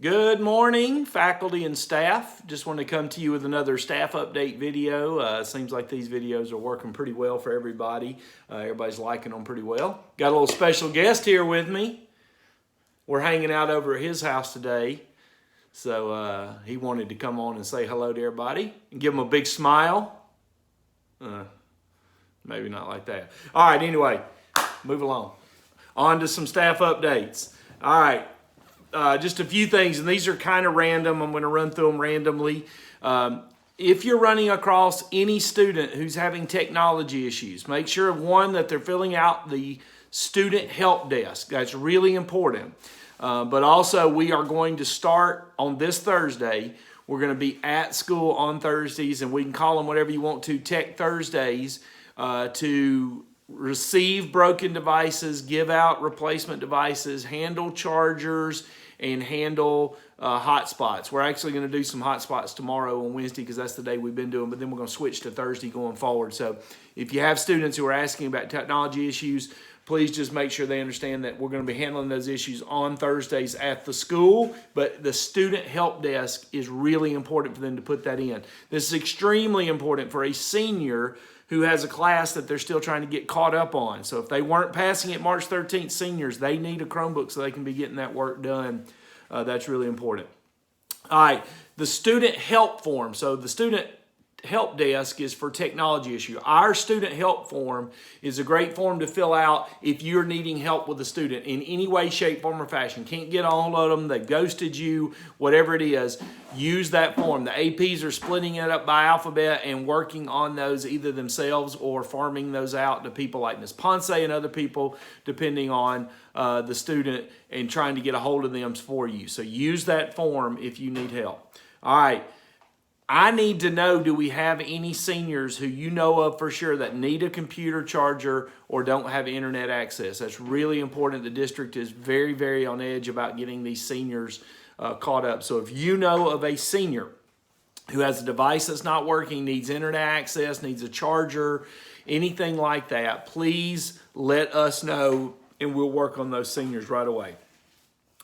Good morning, faculty and staff. Just want to come to you with another staff update video. Seems like these videos are working pretty well for everybody. Everybody's liking them pretty well. Got a little special guest here with me. We're hanging out over at his house today. So he wanted to come on and say hello to everybody and give them a big smile. Maybe not like that. All right, anyway, move along. On to some staff updates. All right. Just a few things, and these are kind of random. I'm going to run through them randomly. If you're running across any student who's having technology issues, make sure, one, that they're filling out the student help desk. That's really important. But also, we are going to start on this Thursday. We're going to be at school on Thursdays, and we can call them whatever you want to, Tech Thursdays, to receive broken devices, give out replacement devices, handle chargers, and handle hotspots. We're actually going to do some hotspots tomorrow on Wednesday because that's the day we've been doing, but then we're going to switch to Thursday going forward. So if you have students who are asking about technology issues, please just make sure they understand that we're going to be handling those issues on Thursdays at the school, but the student help desk is really important for them to put that in. This is extremely important for a senior who has a class that they're still trying to get caught up on. So if they weren't passing it March 13th, seniors, they need a Chromebook so they can be getting that work done. That's really important. All right, the student help form. So the student help desk is for technology issue. Our student help form is a great form to fill out if you're needing help with a student in any way, shape, form, or fashion. Can't get a hold of them, they've ghosted you, whatever it is, use that form. The APs are splitting it up by alphabet and working on those either themselves or farming those out to people like Ms. Ponce and other people, depending on the student, and trying to get a hold of them for you. So use that form if you need help. All right. I need to know, do we have any seniors who you know of for sure that need a computer charger or don't have internet access? That's really important. The district is very, very on edge about getting these seniors caught up. So if you know of a senior who has a device that's not working, needs internet access, needs a charger, anything like that, please let us know and we'll work on those seniors right away.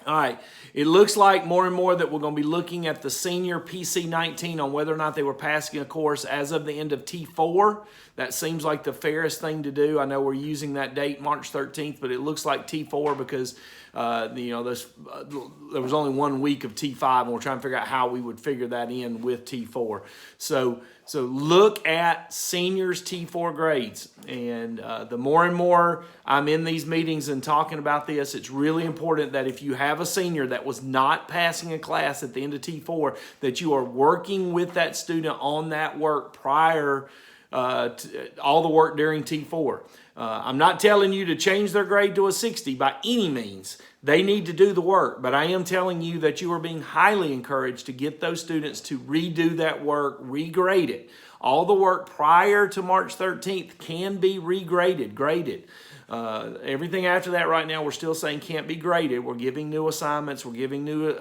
All right, it looks like more and more that we're going to be looking at the senior PC-19 on whether or not they were passing a course as of the end of T4. That seems like the fairest thing to do. I know we're using that date, March 13th, but it looks like T4 because there was only 1 week of T5, and we're trying to figure out how we would figure that in with T4. So look at seniors' T4 grades, and the more and more I'm in these meetings and talking about this, it's really important that if you have a senior that was not passing a class at the end of T4, that you are working with that student on that work prior to all the work during T4. I'm not telling you to change their grade to a 60 by any means. They need to do the work, but I am telling you that you are being highly encouraged to get those students to redo that work, regrade it. All the work prior to March 13th can be regraded, graded. Everything after that right now we're still saying can't be graded. We're giving new assignments, we're giving new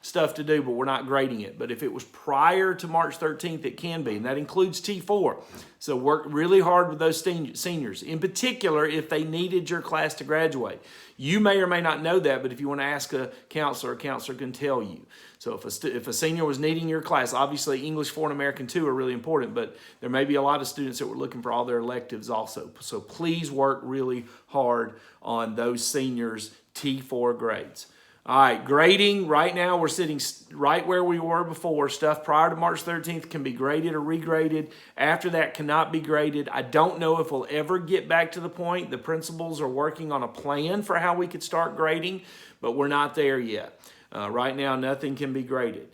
stuff to do, but we're not grading it. But if it was prior to March 13th, it can be, and that includes T4. So work really hard with those seniors, in particular if they needed your class to graduate. You may or may not know that, but if you want to ask a counselor can tell you. So if a senior was needing your class, obviously English 4 and American 2 are really important, but there may be a lot of students that were looking for all their electives also. So please work really hard on those seniors' T4 grades. All right, grading, right now we're sitting right where we were before. Stuff prior to March 13th can be graded or regraded. After that cannot be graded. I don't know if we'll ever get back to the point. The principals are working on a plan for how we could start grading, but we're not there yet. Right now, nothing can be graded.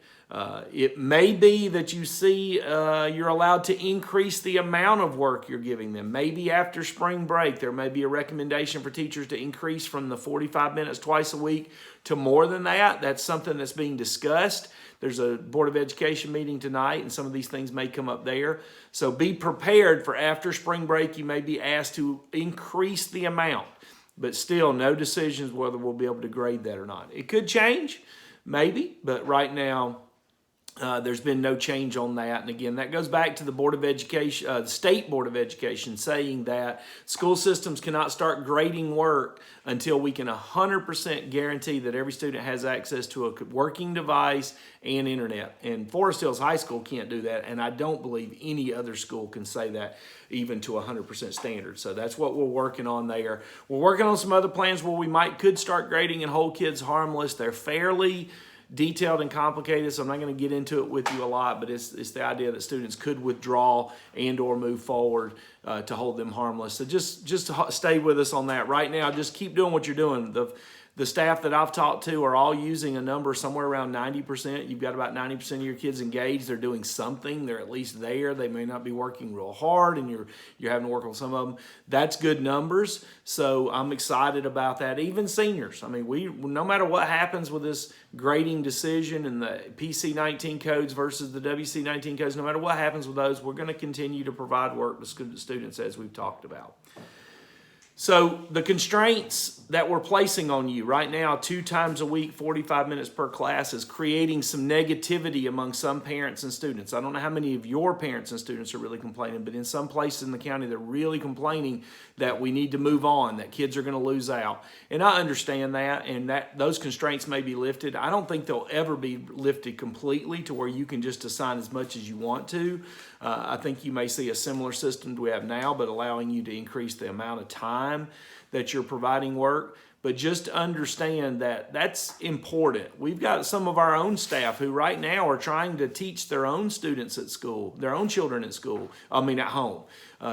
It may be that you see you're allowed to increase the amount of work you're giving them. Maybe after spring break, there may be a recommendation for teachers to increase from the 45 minutes twice a week to more than that. That's something that's being discussed. There's a Board of Education meeting tonight, and some of these things may come up there. So be prepared for after spring break, you may be asked to increase the amount. But still, no decisions whether we'll be able to grade that or not. It could change, maybe, but right now, There's been no change on that. And again, that goes back to the Board of Education, the State Board of Education, saying that school systems cannot start grading work until we can 100% guarantee that every student has access to a working device and internet. And Forest Hills High School can't do that, and I don't believe any other school can say that even to 100% standard. So that's what we're working on there. We're working on some other plans where we could start grading and hold kids harmless. They're fairly detailed and complicated, so I'm not going to get into it with you a lot, but it's the idea that students could withdraw and or move forward to hold them harmless. So just stay with us on that. Right now, just keep doing what you're doing. The staff that I've talked to are all using a number somewhere around 90%. You've got about 90% of your kids engaged. They're doing something. They're at least there. They may not be working real hard, and you're having to work on some of them. That's good numbers. So I'm excited about that. Even seniors. I mean, no matter what happens with this grading decision and the PC-19 codes versus the WC-19 codes, no matter what happens with those, we're going to continue to provide work to students as we've talked about. So the constraints that we're placing on you right now, 2 times a week, 45 minutes per class, is creating some negativity among some parents and students. I don't know how many of your parents and students are really complaining, but in some places in the county, they're really complaining that we need to move on, that kids are going to lose out. And I understand that, and that those constraints may be lifted. I don't think they'll ever be lifted completely to where you can just assign as much as you want to. I think you may see a similar system we have now, but allowing you to increase the amount of time that you're providing work. But just understand that that's important. We've got some of our own staff who right now are trying to teach their own students at school, their own children at school, at home.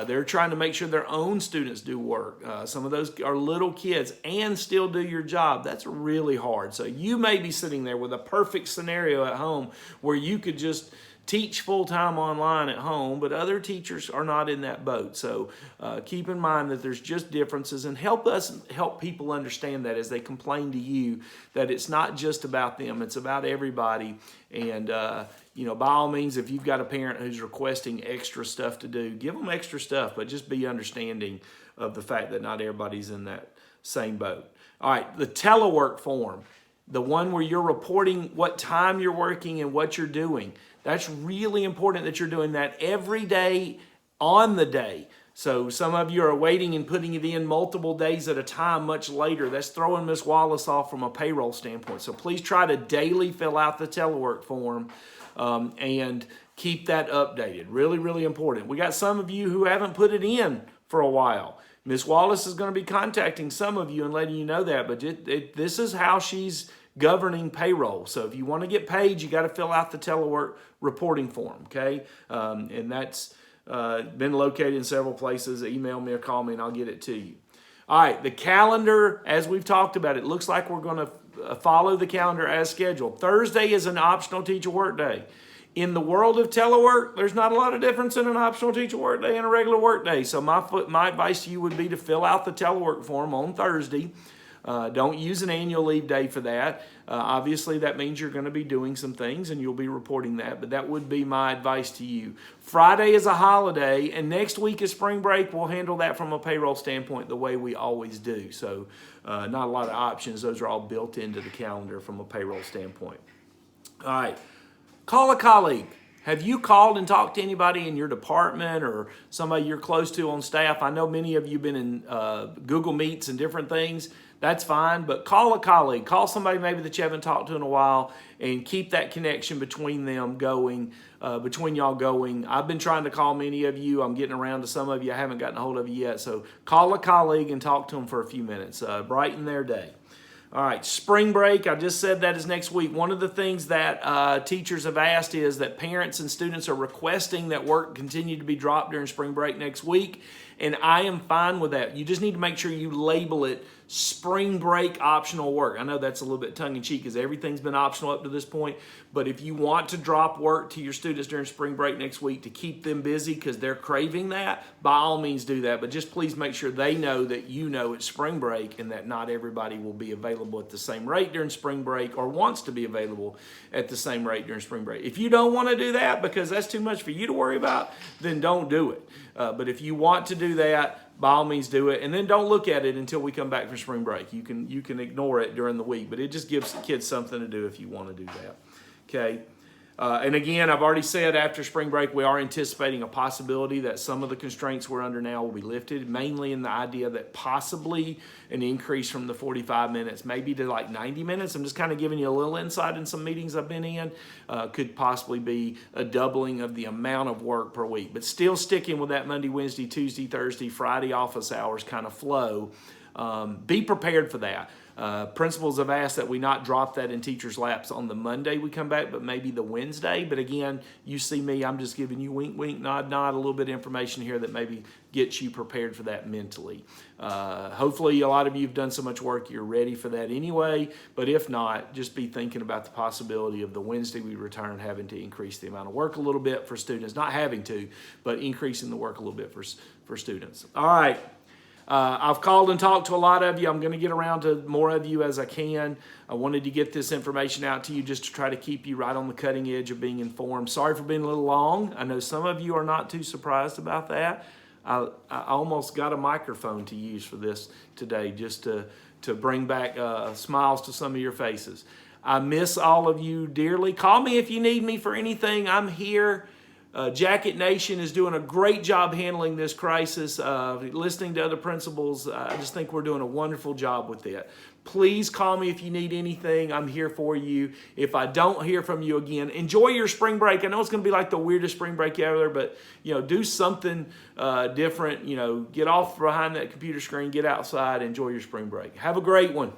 They're trying to make sure their own students do work. Some of those are little kids and still do your job. That's really hard. So you may be sitting there with a perfect scenario at home where you could just teach full-time online at home, but other teachers are not in that boat. So keep in mind that there's just differences, and help people understand that as they complain to you, that it's not just about them, it's about everybody. And by all means, if you've got a parent who's requesting extra stuff to do, give them extra stuff, but just be understanding of the fact that not everybody's in that same boat. All right, the telework form, the one where you're reporting what time you're working and what you're doing. That's really important that you're doing that every day on the day. So some of you are waiting and putting it in multiple days at a time much later. That's throwing Ms. Wallace off from a payroll standpoint. So please try to daily fill out the telework form and keep that updated. Really, really important. We got some of you who haven't put it in for a while. Ms. Wallace is going to be contacting some of you and letting you know that, but this is how she's governing payroll. So if you want to get paid, you got to fill out the telework reporting form, okay? And that's been located in several places. Email me or call me and I'll get it to you. All right, the calendar, as we've talked about, it looks like we're going to follow the calendar as scheduled. Thursday is an optional teacher work day. In the world of telework, there's not a lot of difference in an optional teacher work day and a regular work day. So my advice to you would be to fill out the telework form on Thursday. Don't use an annual leave day for that. Obviously, that means you're going to be doing some things and you'll be reporting that, but that would be my advice to you. Friday is a holiday, and next week is spring break. We'll handle that from a payroll standpoint the way we always do. So not a lot of options. Those are all built into the calendar from a payroll standpoint. All right. Call a colleague. Have you called and talked to anybody in your department or somebody you're close to on staff? I know many of you have been in Google Meets and different things. That's fine, but call a colleague. Call somebody maybe that you haven't talked to in a while and keep that connection between them going, between y'all going. I've been trying to call many of you. I'm getting around to some of you. I haven't gotten a hold of you yet. So call a colleague and talk to them for a few minutes. Brighten their day. All right, spring break, I just said that is next week. One of the things that teachers have asked is that parents and students are requesting that work continue to be dropped during spring break next week, and I am fine with that. You just need to make sure you label it spring break optional work. I know that's a little bit tongue-in-cheek because everything's been optional up to this point, but if you want to drop work to your students during spring break next week to keep them busy because they're craving that, by all means do that, but just please make sure they know that you know it's spring break and that not everybody will be available at the same rate during spring break or wants to be available at the same rate during spring break. If you don't want to do that because that's too much for you to worry about, then don't do it. But if you want to do that, by all means do it, and then don't look at it until we come back from spring break. You can ignore it during the week, but it just gives kids something to do if you want to do that. Okay. And again, I've already said after spring break, we are anticipating a possibility that some of the constraints we're under now will be lifted, mainly in the idea that possibly an increase from the 45 minutes, maybe to like 90 minutes. I'm just kind of giving you a little insight in some meetings I've been in. Could possibly be a doubling of the amount of work per week, but still sticking with that Monday, Wednesday, Tuesday, Thursday, Friday office hours kind of flow. Be prepared for that. Principals have asked that we not drop that in teachers' laps on the Monday we come back, but maybe the Wednesday. But again, you see me, I'm just giving you wink, wink, nod, nod, a little bit of information here that maybe gets you prepared for that mentally. Hopefully a lot of you have done so much work, you're ready for that anyway. But if not, just be thinking about the possibility of the Wednesday we return having to increase the amount of work a little bit for students. Not having to, but increasing the work a little bit for students. All right. I've called and talked to a lot of you. I'm going to get around to more of you as I can. I wanted to get this information out to you just to try to keep you right on the cutting edge of being informed. Sorry for being a little long. I know some of you are not too surprised about that. I almost got a microphone to use for this today just to bring back smiles to some of your faces. I miss all of you dearly. Call me if you need me for anything. I'm here. Jacket Nation is doing a great job handling this crisis, listening to other principals. I just think we're doing a wonderful job with it. Please call me if you need anything. I'm here for you. If I don't hear from you again, enjoy your spring break. I know it's going to be like the weirdest spring break ever, but do something different. Get off behind that computer screen, get outside, enjoy your spring break. Have a great one.